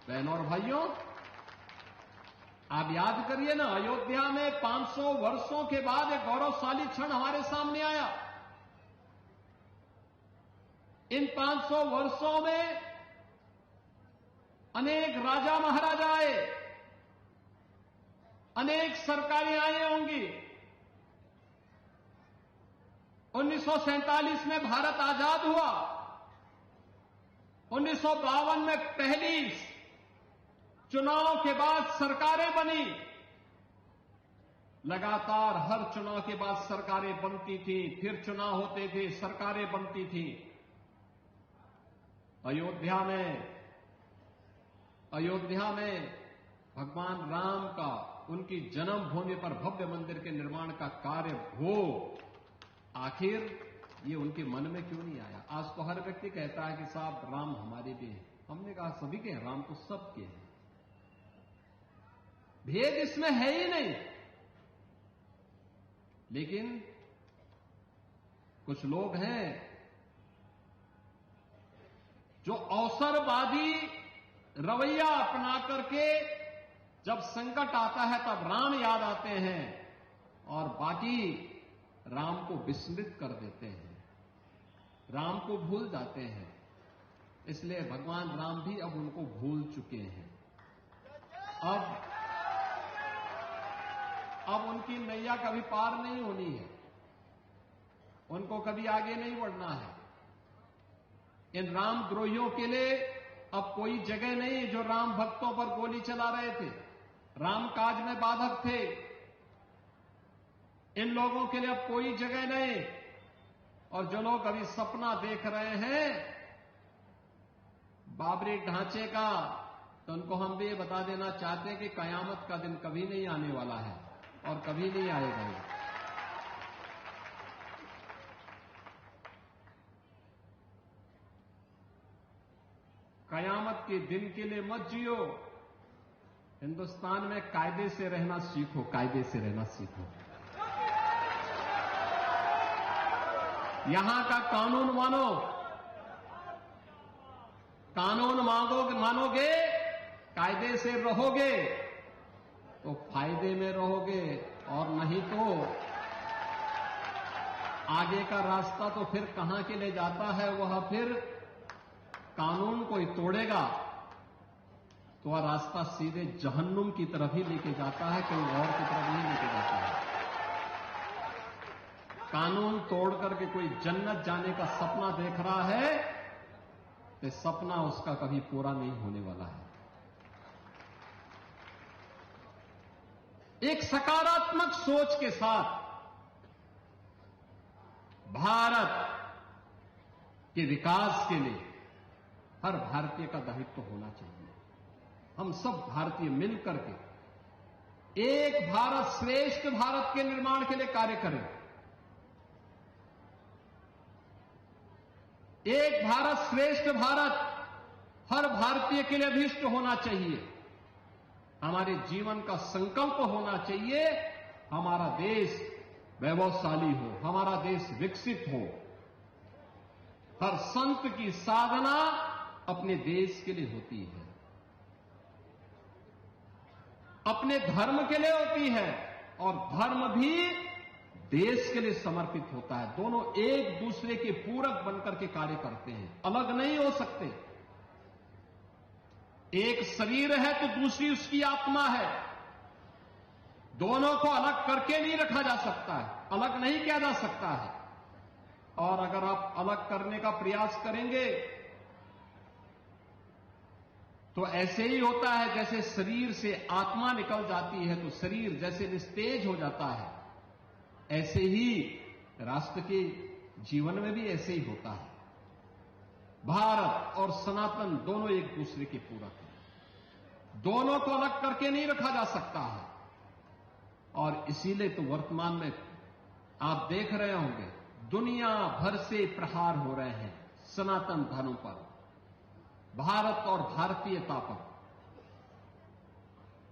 बहनों और भाइयों, आप याद करिए ना, अयोध्या में 500 वर्षों के बाद एक गौरवशाली क्षण हमारे सामने आया। इन 500 वर्षों में अनेक राजा महाराजा आए, अनेक सरकारें आई होंगी। 1947 में भारत आजाद हुआ, 1952 में पहली चुनाव के बाद सरकारें बनी। लगातार हर चुनाव के बाद सरकारें बनती थी, फिर चुनाव होते थे, सरकारें बनती थी। अयोध्या में भगवान राम का, उनकी जन्मभूमि पर भव्य मंदिर के निर्माण का कार्य हो, आखिर ये उनके मन में क्यों नहीं आया? आज तो हर व्यक्ति कहता है कि साहब राम हमारे भी हैं। हमने कहा सभी के हैं, राम तो सबके हैं, भेद इसमें है ही नहीं। लेकिन कुछ लोग हैं जो अवसरवादी रवैया अपना करके जब संकट आता है तब राम याद आते हैं और बाकी राम को विस्मृत कर देते हैं, राम को भूल जाते हैं। इसलिए भगवान राम भी अब उनको भूल चुके हैं। अब उनकी नैया कभी पार नहीं होनी है, उनको कभी आगे नहीं बढ़ना है। इन रामद्रोहियों के लिए अब कोई जगह नहीं जो राम भक्तों पर गोली चला रहे थे, राम काज में बाधक थे। इन लोगों के लिए अब कोई जगह नहीं। और जो लोग अभी सपना देख रहे हैं बाबरी ढांचे का, तो उनको हम भी ये बता देना चाहते हैं कि कयामत का दिन कभी नहीं आने वाला है और कभी नहीं आएगा। कयामत के दिन के लिए मत जियो। हिंदुस्तान में कायदे से रहना सीखो, कायदे से रहना सीखो। यहां का कानून मानो, कानून मानोगे, कायदे से रहोगे तो फायदे में रहोगे, और नहीं तो आगे का रास्ता तो फिर कहां के लिए जाता है, वह फिर कानून कोई तोड़ेगा तो वह रास्ता सीधे जहन्नुम की तरफ ही लेके जाता है, कहीं और की तरफ नहीं लेके जाता है। कानून तोड़ करके कोई जन्नत जाने का सपना देख रहा है तो सपना उसका कभी पूरा नहीं होने वाला है। एक सकारात्मक सोच के साथ भारत के विकास के लिए हर भारतीय का दायित्व होना चाहिए। हम सब भारतीय मिलकर के एक भारत श्रेष्ठ भारत के निर्माण के लिए कार्य करें। एक भारत श्रेष्ठ भारत हर भारतीय के लिए अभीष्ट होना चाहिए, हमारे जीवन का संकल्प होना चाहिए। हमारा देश वैभवशाली हो, हमारा देश विकसित हो। हर संत की साधना अपने देश के लिए होती है, अपने धर्म के लिए होती है, और धर्म भी देश के लिए समर्पित होता है। दोनों एक दूसरे के पूरक बनकर के कार्य करते हैं, अलग नहीं हो सकते। एक शरीर है तो दूसरी उसकी आत्मा है, दोनों को अलग करके नहीं रखा जा सकता है, अलग नहीं किया जा सकता है। और अगर आप अलग करने का प्रयास करेंगे तो ऐसे ही होता है जैसे शरीर से आत्मा निकल जाती है तो शरीर जैसे निस्तेज हो जाता है, ऐसे ही राष्ट्र के जीवन में भी ऐसे ही होता है। भारत और सनातन दोनों एक दूसरे के पूरक हैं, दोनों को अलग करके नहीं रखा जा सकता है। और इसीलिए तो वर्तमान में आप देख रहे होंगे दुनिया भर से प्रहार हो रहे हैं सनातन धर्म पर, भारत और भारतीयता पर।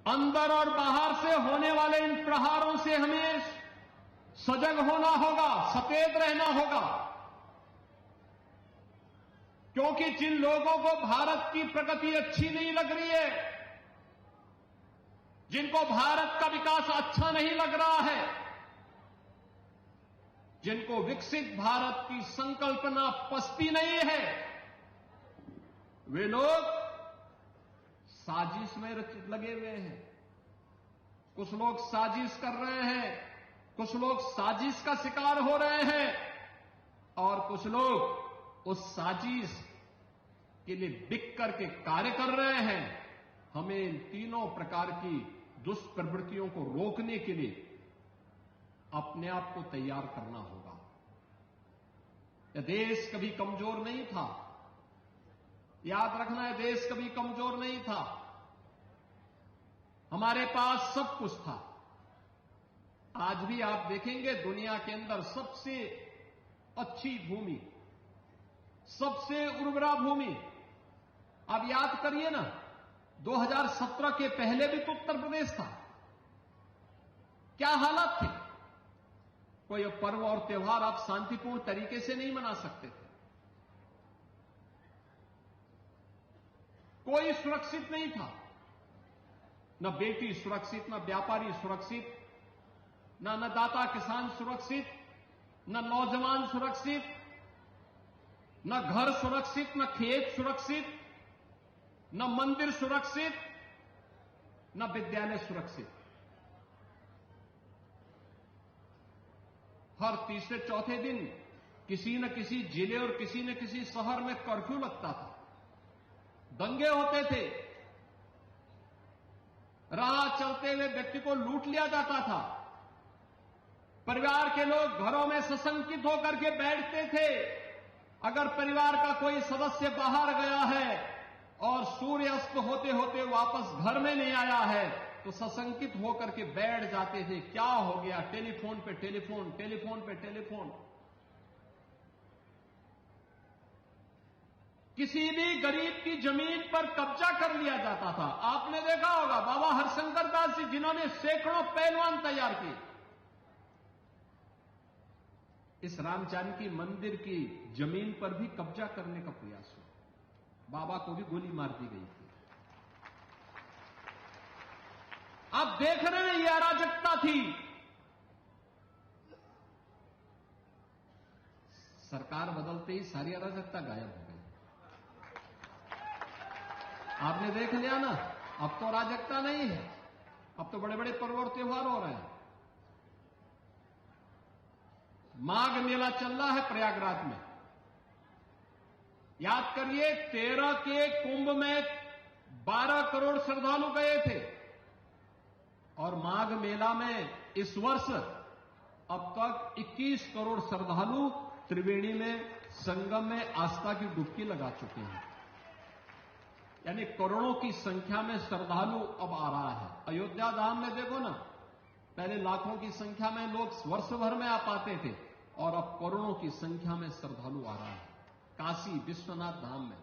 अंदर और बाहर से होने वाले इन प्रहारों से हमें सजग होना होगा, सचेत रहना होगा। क्योंकि जिन लोगों को भारत की प्रगति अच्छी नहीं लग रही है, जिनको भारत का विकास अच्छा नहीं लग रहा है, जिनको विकसित भारत की संकल्पना पसती नहीं है, वे लोग साजिश में लगे हुए हैं। कुछ लोग साजिश कर रहे हैं, कुछ लोग साजिश का शिकार हो रहे हैं और कुछ लोग उस साजिश के लिए बिक करके कार्य कर रहे हैं। हमें इन तीनों प्रकार की दुष्प्रवृत्तियों को रोकने के लिए अपने आप को तैयार करना होगा। यह देश कभी कमजोर नहीं था, याद रखना है, देश कभी कमजोर नहीं था। हमारे पास सब कुछ था। आज भी आप देखेंगे दुनिया के अंदर सबसे अच्छी भूमि, सबसे उर्वरा भूमि, आप याद करिए ना, 2017 के पहले भी तो उत्तर प्रदेश था। क्या हालात थे? कोई पर्व और त्योहार आप शांतिपूर्ण तरीके से नहीं मना सकते थे। कोई सुरक्षित नहीं था, न बेटी सुरक्षित, न व्यापारी सुरक्षित, न अन्नदाता किसान सुरक्षित, न नौजवान सुरक्षित, न घर सुरक्षित, न खेत सुरक्षित, न मंदिर सुरक्षित, न विद्यालय सुरक्षित। हर तीसरे चौथे दिन किसी न किसी जिले और किसी न किसी शहर में कर्फ्यू लगता था, दंगे होते थे, राह चलते हुए व्यक्ति को लूट लिया जाता था, परिवार के लोग घरों में सशंकित होकर के बैठते थे। अगर परिवार का कोई सदस्य बाहर गया है और सूर्य अस्त होते होते वापस घर में नहीं आया है तो सशंकित होकर के बैठ जाते थे। क्या हो गया? टेलीफोन पे टेलीफोन, टेलीफोन पे टेलीफोन। किसी भी गरीब की जमीन पर कब्जा कर लिया जाता था। आपने देखा होगा बाबा हरशंकर दास जी, जिन्होंने सैकड़ों पहलवान तैयार किए, इस राम जानकी मंदिर की जमीन पर भी कब्जा करने का प्रयास हुआ। बाबा को भी गोली मार दी गई थी। आप देख रहे हैं, यह अराजकता थी। सरकार बदलते ही सारी अराजकता गायब हो गई। आपने देख लिया ना, अब तो अराजकता नहीं है, अब तो बड़े बड़े पर्व और त्योहार हो रहे हैं। माघ मेला चल रहा है प्रयागराज में। याद करिए, 13 के कुंभ में 12 करोड़ श्रद्धालु गए थे और माघ मेला में इस वर्ष अब तक 21 करोड़ श्रद्धालु त्रिवेणी में संगम में आस्था की डुबकी लगा चुके हैं। यानी करोड़ों की संख्या में श्रद्धालु अब आ रहा है। अयोध्या धाम में देखो ना, पहले लाखों की संख्या में लोग वर्ष भर में आ पाते थे और अब करोड़ों की संख्या में श्रद्धालु आ रहा है। काशी विश्वनाथ धाम में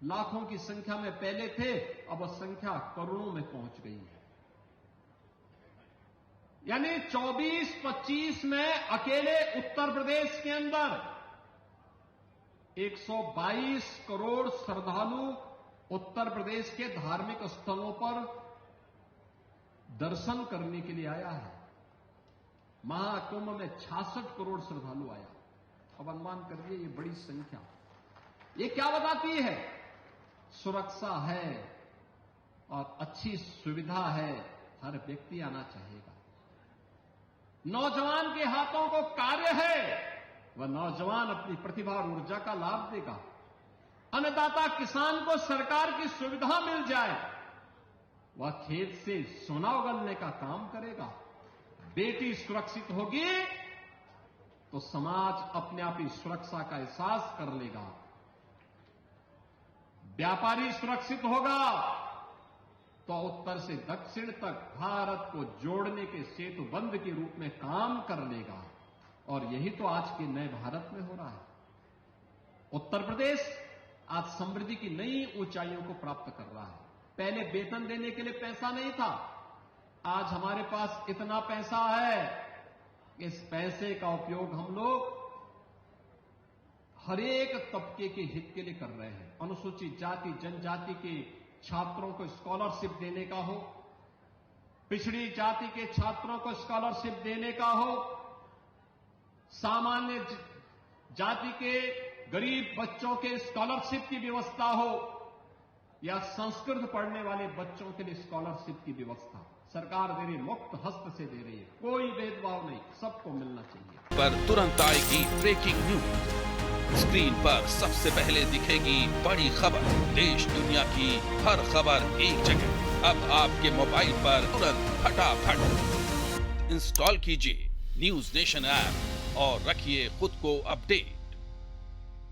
लाखों की संख्या में पहले थे, अब संख्या करोड़ों में पहुंच गई है। यानी 24-25 में अकेले उत्तर प्रदेश के अंदर 122 करोड़ श्रद्धालु उत्तर प्रदेश के धार्मिक स्थलों पर दर्शन करने के लिए आया है। महाकुंभ में 66 करोड़ श्रद्धालु आया। अब अनुमान करिए, ये बड़ी संख्या। ये क्या बताती है? सुरक्षा है और अच्छी सुविधा है, हर व्यक्ति आना चाहेगा। नौजवान के हाथों को कार्य है, वह नौजवान अपनी प्रतिभा और ऊर्जा का लाभ देगा। अन्नदाता किसान को सरकार की सुविधा मिल जाए, वह खेत से सोना उगलने का काम करेगा। बेटी सुरक्षित होगी तो समाज अपने आप ही सुरक्षा का एहसास कर लेगा। व्यापारी सुरक्षित होगा तो उत्तर से दक्षिण तक भारत को जोड़ने के सेतु बंध के रूप में काम कर लेगा। और यही तो आज के नए भारत में हो रहा है। उत्तर प्रदेश आज समृद्धि की नई ऊंचाइयों को प्राप्त कर रहा है। पहले वेतन देने के लिए पैसा नहीं था, आज हमारे पास इतना पैसा है, इस पैसे का उपयोग हम लोग हर एक तबके के हित के लिए कर रहे हैं। अनुसूचित जाति जनजाति के छात्रों को स्कॉलरशिप देने का हो, पिछड़ी जाति के छात्रों को स्कॉलरशिप देने का हो, सामान्य जाति के गरीब बच्चों के स्कॉलरशिप की व्यवस्था हो, या संस्कृत पढ़ने वाले बच्चों के लिए स्कॉलरशिप की व्यवस्था सरकार दे रही, मुक्त हस्त से दे रही है। कोई भेदभाव नहीं, सबको मिलना चाहिए। पर तुरंत आएगी ब्रेकिंग न्यूज, स्क्रीन पर सबसे पहले दिखेगी बड़ी खबर, देश दुनिया की हर खबर एक जगह। अब आपके मोबाइल पर तुरंत फटाफट इंस्टॉल कीजिए न्यूज नेशन ऐप और रखिए खुद को अपडेट।